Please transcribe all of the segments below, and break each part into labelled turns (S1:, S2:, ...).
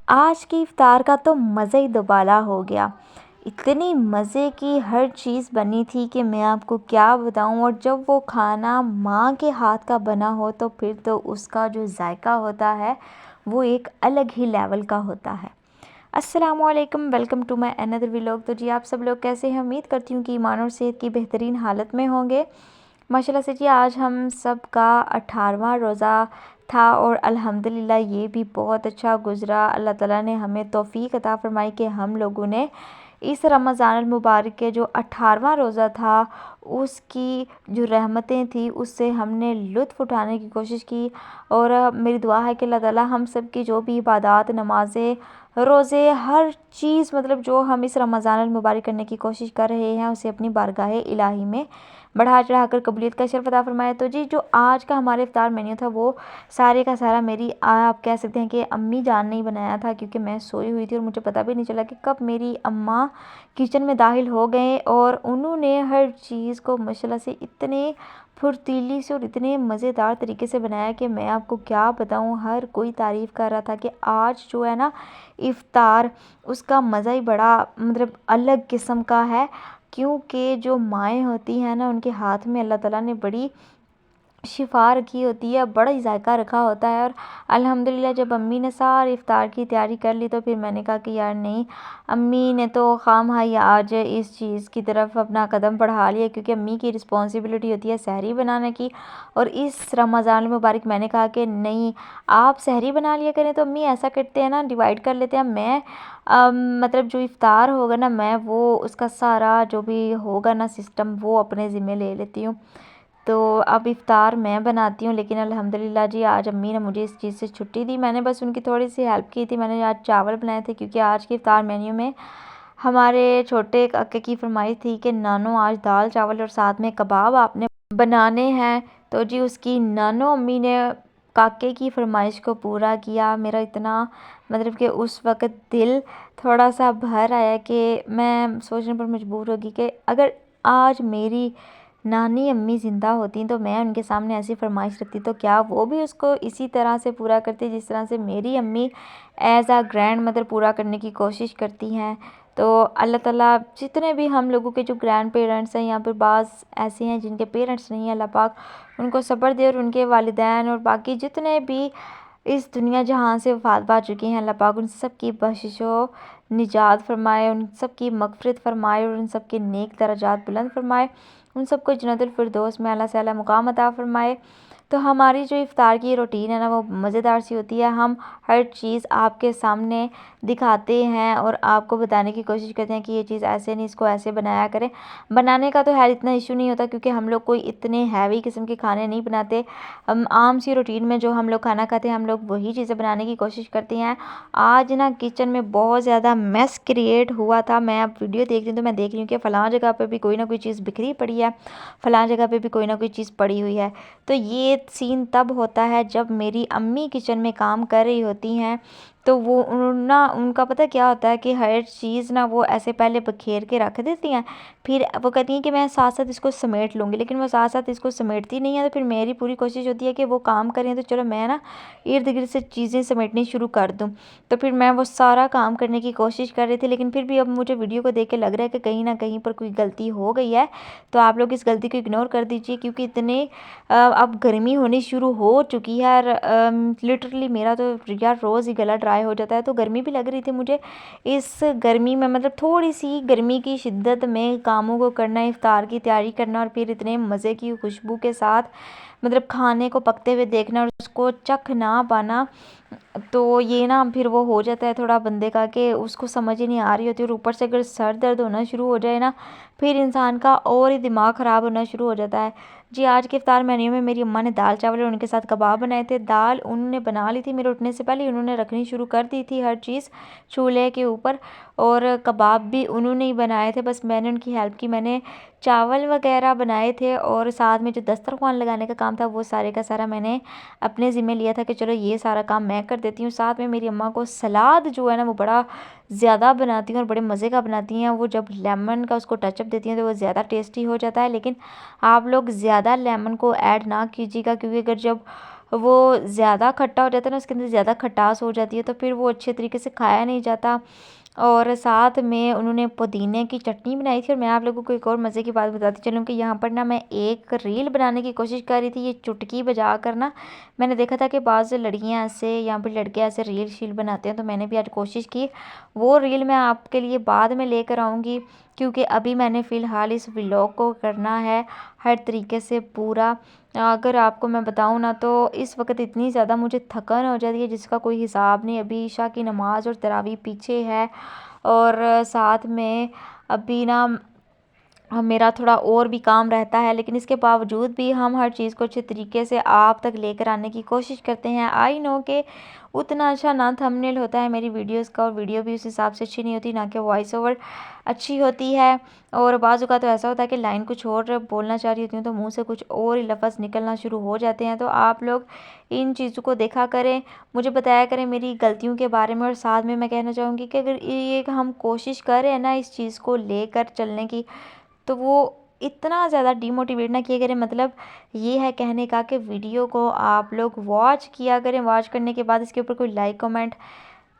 S1: आज की इफ्तार का तो मज़ा ही दुबाला हो गया। इतनी मज़े की हर चीज़ बनी थी कि मैं आपको क्या बताऊँ। और जब वो खाना माँ के हाथ का बना हो तो फिर तो उसका जो जायका होता है वो एक अलग ही लेवल का होता है। अस्सलामुअलैकुम, welcome to my another vlog. तो जी आप सब लोग कैसे हैं? उम्मीद करती हूँ कि ईमान और सेहत की बेहतरीन हालत में होंगे। माशाल्लाह से जी आज हम सब का 18वां रोज़ा था और अल्हम्दुलिल्लाह ये भी बहुत अच्छा गुज़रा। अल्लाह ताला ने हमें तौफ़ीक अता फ़रमाई कि हम लोगों ने इस रमज़ानुल मुबारक के जो 18वां रोज़ा था उसकी जो रहमतें थी उससे हमने लुत्फ़ उठाने की कोशिश की। और मेरी दुआ है कि अल्लाह ताला हम सब की जो भी इबादत, नमाज़ें, रोज़े, हर चीज़ मतलब जो हम इस रमज़ानुल मुबारक करने की कोशिश कर रहे हैं उसे अपनी बारगाह इलाही में बढ़ा चढ़ाकर कबूलियत का शर्फ़ अता फ़रमाए। तो जी जो आज का हमारे इफ्तार मेन्यू था वो सारे का सारा मेरी आप कह सकते हैं कि अम्मी जान ने ही बनाया था, क्योंकि मैं सोई हुई थी और मुझे पता भी नहीं चला कि कब मेरी अम्मा किचन में दाखिल हो गए। और उन्होंने हर चीज़ को माशाल्लाह से इतने फुर्तीली से और इतने मज़ेदार तरीके से बनाया कि मैं आपको क्या बताऊँ। हर कोई तारीफ़ कर रहा था कि आज जो है ना इफ्तार उसका मज़ा ही बड़ा मतलब अलग किस्म का है, क्योंकि जो माएँ होती हैं ना उनके हाथ में अल्लाह ताला ने बड़ी शिफ़ा रखी होती है, बड़ा ही जायका रखा होता है। और अल्हम्दुलिल्लाह जब अम्मी ने सारी इफ्तार की तैयारी कर ली तो फिर मैंने कहा कि यार नहीं, अम्मी ने तो खामखा ही आज इस चीज़ की तरफ अपना कदम बढ़ा लिया, क्योंकि अम्मी की रिस्पॉन्सिबिलिटी होती है सहरी बनाने की। और इस रमज़ान मुबारक मैंने कहा कि नहीं, आप सहरी बना लिया करें। तो अम्मी ऐसा करते हैं ना, डिवाइड कर लेते हैं। मैं मतलब जो इफ्तार होगा ना मैं वो उसका सारा जो भी होगा ना सिस्टम वो अपने ज़िम्मे ले लेती हूँ। तो अब इफ़्तार मैं बनाती हूँ, लेकिन अल्हम्दुलिल्लाह जी आज अम्मी ने मुझे इस चीज़ से छुट्टी दी। मैंने बस उनकी थोड़ी सी हेल्प की थी। मैंने आज चावल बनाए थे, क्योंकि आज के इफ़्तार मेन्यू में हमारे छोटे काके की फरमाइश थी कि नानो आज दाल चावल और साथ में कबाब आपने बनाने हैं। तो जी उसकी नानो अम्मी ने काके की फरमाइश को पूरा किया। मेरा इतना मतलब कि उस वक़्त दिल थोड़ा सा भर आया कि मैं सोचने पर मजबूर होगी कि अगर आज मेरी नानी अम्मी ज़िंदा होती तो मैं उनके सामने ऐसी फरमाइश रखती तो क्या वो भी उसको इसी तरह से पूरा करती जिस तरह से मेरी अम्मी एज़ अ ग्रैंड मदर पूरा करने की कोशिश करती हैं। तो अल्लाह ताला जितने भी हम लोगों के जो ग्रैंड पेरेंट्स हैं, यहाँ पर बाज़ ऐसे हैं जिनके पेरेंट्स नहीं हैं, अल्लाह पाक उनको सब्र दे। और उनके वालिदैन और बाकी जितने भी इस दुनिया जहाँ से वफ़ात पा चुके हैं, अल्लाह पाक उन सब की बख्शिशो निजात फ़रमाए, उन सब की मग़फ़िरत फ़रमाए और उन सब के नेक दर्जात बुलंद फ़रमाए। उन सबको जन्नतुल फ़िरदौस में आला से आला मुक़ाम अता फ़रमाए। तो हमारी जो इफ़्तार की रूटीन है ना वो मज़ेदार सी होती है। हम हर चीज़ आपके सामने दिखाते हैं और आपको बताने की कोशिश करते हैं कि ये चीज़ ऐसे नहीं, इसको ऐसे बनाया करें। बनाने का तो ख़ैर इतना इशू नहीं होता, क्योंकि हम लोग कोई इतने हैवी किस्म के खाने नहीं बनाते। हम आम सी रूटीन में जो हम लोग खाना खाते हैं हम लोग वही चीज़ें बनाने की कोशिश करते हैं। आज ना किचन में बहुत ज़्यादा मेस क्रिएट हुआ था। मैं अब वीडियो देख रही हूँ तो मैं देख रही हूँ कि फ़लाँ जगह पे भी कोई ना कोई चीज़ बिखरी पड़ी है, फ़लाँ जगह पे भी कोई ना कोई चीज़ पड़ी हुई है। तो ये सीन तब होता है जब मेरी अम्मी किचन में काम कर रही होती हैं। तो वो ना उनका पता क्या होता है कि हर चीज़ ना वो ऐसे पहले बखेर के रख देती हैं, फिर वो कहती हैं कि मैं साथ साथ इसको समेट लूँगी, लेकिन वो साथ साथ इसको समेटती नहीं है। तो फिर मेरी पूरी कोशिश होती है कि वो काम करें तो चलो मैं ना इर्द गिर्द से चीज़ें समेटनी शुरू कर दूँ। तो फिर मैं वो सारा काम करने की कोशिश कर रही थी, लेकिन फिर भी अब मुझे वीडियो को देख के लग रहा है कि कहीं ना कहीं पर कोई गलती हो गई है। तो आप लोग इस गलती को इग्नोर कर दीजिए, क्योंकि इतने अब गर्मी होनी शुरू हो चुकी है। और लिटरली मेरा तो यार रोज़ ही गला ड्राई हो जाता है। तो गर्मी भी लग रही थी मुझे। इस गर्मी में मतलब थोड़ी सी गर्मी की शिद्दत में कामों को करना, इफ्तार की तैयारी करना और फिर इतने मज़े की खुशबू के साथ मतलब खाने को पकते हुए देखना और उसको चख ना पाना, तो ये ना फिर वो हो जाता है थोड़ा बंदे का कि उसको समझ ही नहीं आ रही होती। और ऊपर से अगर सर दर्द होना शुरू हो जाए ना फिर इंसान का और ही दिमाग ख़राब होना शुरू हो जाता है। जी आज के इफ्तार मेन्यू में मेरी अम्मा ने दाल चावल और उनके साथ कबाब बनाए थे। दाल उन्होंने बना ली थी मेरे उठने से पहले, उन्होंने रखनी शुरू कर दी थी हर चीज़ चूल्हे के ऊपर। और कबाब भी उन्होंने ही बनाए थे, बस मैंने उनकी हेल्प की। मैंने चावल वगैरह बनाए थे और साथ में जो दस्तरखान लगाने का काम था वो सारे का सारा मैंने अपने ज़िम्मे लिया था कि चलो ये सारा काम मैं कर देती हूँ। साथ में मेरी अम्मा को सलाद जो है ना वो बड़ा ज़्यादा बनाती हैं और बड़े मज़े का बनाती हैं। वो जब लेमन का उसको टचअप देती हैं तो वो ज़्यादा टेस्टी हो जाता है। लेकिन आप लोग ज़्यादा लेमन को ऐड ना कीजिएगा, क्योंकि अगर जब वो ज़्यादा खट्टा हो जाता है ना, उसके अंदर ज़्यादा खटास हो जाती है, तो फिर वो अच्छे तरीके से खाया नहीं जाता। और साथ में उन्होंने पुदीने की चटनी बनाई थी। और मैं आप लोगों को एक और मज़े की बात बताती चलूँ कि यहाँ पर ना मैं एक रील बनाने की कोशिश कर रही थी, ये चुटकी बजा कर ना। मैंने देखा था कि बाज़ लड़कियाँ ऐसे या फिर लड़के ऐसे रील शील बनाते हैं, तो मैंने भी आज कोशिश की। वो रील मैं आपके लिए बाद में लेकर आऊँगी, क्योंकि अभी मैंने फ़िलहाल इस व्लॉग को करना है हर तरीके से पूरा। अगर आपको मैं बताऊँ ना, तो इस वक्त इतनी ज़्यादा मुझे थकन हो जाती है जिसका कोई हिसाब नहीं। अभी ईशा की नमाज़ और तरावी पीछे है, और साथ में अभी ना मेरा थोड़ा और भी काम रहता है, लेकिन इसके बावजूद भी हम हर चीज़ को अच्छे तरीके से आप तक लेकर आने की कोशिश करते हैं। आई नो कि उतना अच्छा ना थंबनेल होता है मेरी वीडियोस का, और वीडियो भी उस हिसाब से अच्छी नहीं होती, ना कि वॉइस ओवर अच्छी होती है। और बाज़ का तो ऐसा होता है कि लाइन कुछ और बोलना चाह रही होती हूँ तो मुंह से कुछ और ही लफ्ज़ निकलना शुरू हो जाते हैं। तो आप लोग इन चीज़ों को देखा करें, मुझे बताया करें मेरी गलतियों के बारे में। और साथ में मैं कहना चाहूँगी कि अगर ये हम कोशिश करें ना इस चीज़ को लेकर चलने की, तो वो इतना ज़्यादा डीमोटिवेट ना किया करें। मतलब ये है कहने का कि वीडियो को आप लोग वॉच किया करें, वॉच करने के बाद इसके ऊपर कोई लाइक कमेंट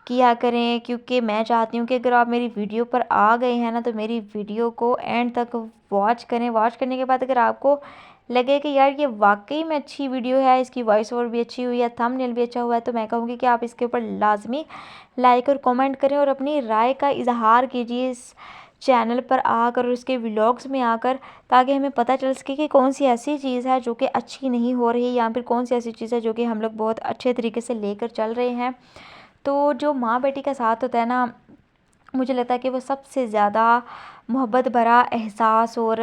S1: किया करें, क्योंकि मैं चाहती हूँ कि अगर आप मेरी वीडियो पर आ गए हैं ना, तो मेरी वीडियो को एंड तक वॉच करें। वॉच करने के बाद अगर आपको लगे कि यार ये वाकई में अच्छी वीडियो है, इसकी वॉइस ओवर भी अच्छी हुई है, थंबनेल भी अच्छा हुआ है, तो मैं कहूँगी कि आप इसके ऊपर लाजमी लाइक और कमेंट करें और अपनी राय का इजहार कीजिए इस चैनल पर आकर और उसके व्लॉग्स में आकर, ताकि हमें पता चल सके कि कौन सी ऐसी चीज़ है जो कि अच्छी नहीं हो रही, या फिर कौन सी ऐसी चीज़ है जो कि हम लोग बहुत अच्छे तरीके से लेकर चल रहे हैं। तो जो माँ बेटी का साथ होता है ना, मुझे लगता है कि वो सबसे ज़्यादा मोहब्बत भरा एहसास और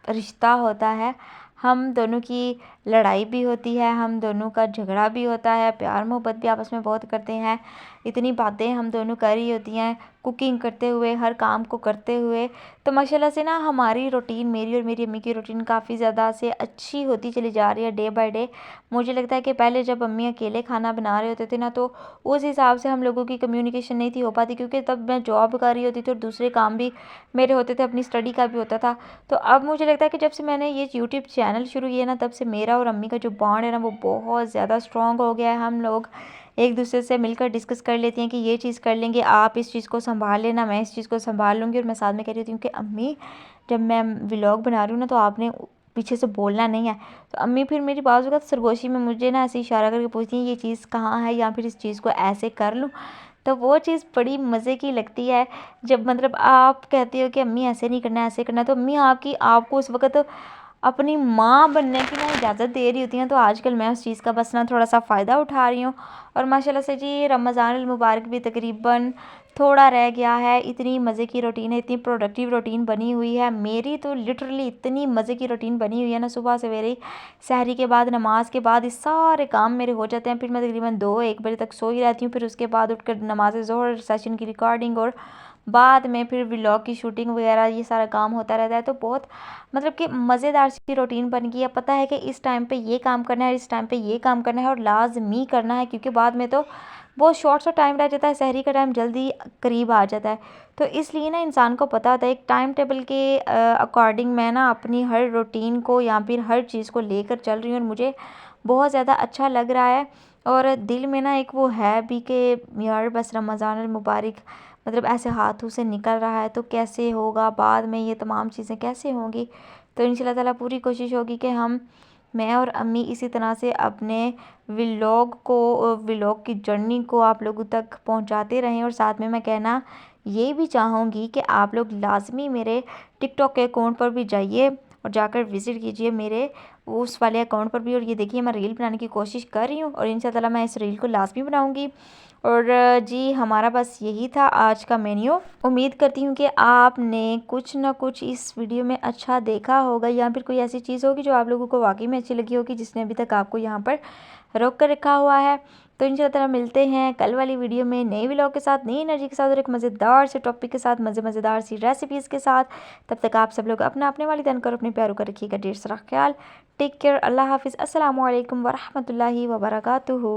S1: रिश्ता होता है। हम दोनों की लड़ाई भी होती है, हम दोनों का झगड़ा भी होता है, प्यार मोहब्बत भी आपस में बहुत करते हैं। इतनी बातें हम दोनों कर रही होती हैं कुकिंग करते हुए, हर काम को करते हुए। तो माशाल्लाह से ना हमारी रूटीन, मेरी और मेरी अम्मी की रूटीन काफ़ी ज़्यादा से अच्छी होती चली जा रही है डे बाय डे। मुझे लगता है कि पहले जब अम्मी अकेले खाना बना रहे होते थे ना, तो उस हिसाब से हम लोगों की कम्युनिकेशन नहीं थी हो पाती, क्योंकि तब मैं जॉब कर रही होती थी और दूसरे काम भी मेरे होते थे, अपनी स्टडी का भी होता था। तो अब मुझे लगता है कि जब से मैंने ये यूट्यूब चैनल शुरू किया ना, तब से मेरा और अम्मी का जो बॉन्ड है ना, वो बहुत ज़्यादा स्ट्रॉन्ग हो गया है। हम लोग एक दूसरे से मिलकर डिस्कस कर लेते हैं कि ये चीज़ कर लेंगे, आप इस चीज़ को संभाल लेना, मैं इस चीज़ को संभाल लूँगी। और मैं साथ में कह रही होती हूँ कि अम्मी, जब मैं व्लॉग बना रही हूँ ना, तो आपने पीछे से बोलना नहीं है। तो अम्मी फिर मेरी बाजू का सरगोशी में मुझे ना ऐसे इशारा करके पूछती हैं ये चीज़ कहाँ है, या फिर इस चीज़ को ऐसे कर लूँ। तो वो चीज़ बड़ी मज़े की लगती है, जब मतलब आप कहते हो कि अम्मी ऐसे नहीं करना है, ऐसे करना है, तो अम्मी आपकी आपको उस वक़्त अपनी माँ बनने की ना इजाज़त दे रही होती हैं। तो आजकल मैं उस चीज़ का बस ना थोड़ा-सा फ़ायदा उठा रही हूँ। और माशाल्लाह से जी रमज़ान अल मुबारक भी तकरीबन थोड़ा रह गया है। इतनी मज़े की रूटीन है, इतनी प्रोडक्टिव रूटीन बनी हुई है। मेरी तो लिटरली इतनी मज़े की रूटीन बनी हुई है ना, सुबह सवेरे सहरी के बाद, नमाज़ के बाद ये सारे काम मेरे हो जाते हैं। फिर मैं तकरीबन 2-1 बजे तक सोई रहती हूँ। फिर उसके बाद उठकर नमाज़ ज़ोहर सेशन की रिकॉर्डिंग, और बाद में फिर व्लॉग की शूटिंग वगैरह, ये सारा काम होता रहता है। तो बहुत मतलब कि मज़ेदार सी रूटीन बन गई है। पता है कि इस टाइम पे ये काम करना है, इस टाइम पे ये काम करना है, और लाज़मी करना है, क्योंकि बाद में तो बहुत शॉर्ट सा टाइम रह जाता है, सहरी का टाइम जल्दी करीब आ जाता है। तो इसलिए ना इंसान को पता होता है एक टाइम टेबल के अकॉर्डिंग मैं ना अपनी हर रूटीन को या फिर हर चीज़ को लेकर चल रही हूँ, और मुझे बहुत ज़्यादा अच्छा लग रहा है। और दिल में ना एक वो है भी कि यार बस रमज़ान अल मुबारक मतलब ऐसे हाथों से निकल रहा है, तो कैसे होगा बाद में, ये तमाम चीज़ें कैसे होंगी। तो इंशाल्लाह ताला पूरी कोशिश होगी कि मैं और अम्मी इसी तरह से अपने व्लॉग की जर्नी को आप लोगों तक पहुंचाते रहें। और साथ में मैं कहना ये भी चाहूँगी कि आप लोग लाजमी मेरे टिकटॉक के अकाउंट पर भी जाइए और जाकर विज़िट कीजिए मेरे उस वाले अकाउंट पर भी। और ये देखिए मैं रील बनाने की कोशिश कर रही हूँ, और इंशाल्लाह ताला मैं इस रील को लाजमी बनाऊँगी। और जी हमारा बस यही था आज का मेन्यू। उम्मीद करती हूँ कि आपने कुछ ना कुछ इस वीडियो में अच्छा देखा होगा, या फिर कोई ऐसी चीज़ होगी जो आप लोगों को वाकई में अच्छी लगी होगी, जिसने अभी तक आपको यहाँ पर रोक कर रखा हुआ है। तो इंशाल्लाह ताला मिलते हैं कल वाली वीडियो में नई व्लॉग के साथ, नई एनर्जी के साथ, और एक मज़ेदार से टॉपिक के साथ, मज़ेदार सी रेसिपीज़ के साथ। तब तक आप सब लोग अपना अपने वालिदैन और अपने प्यारों का रखिएगा ढेर सारा ख्याल। टेक केयर, अल्लाह हाफिज़, अस्सलामु अलैकुम वरहमतुल्लाहि वबरकातुहू।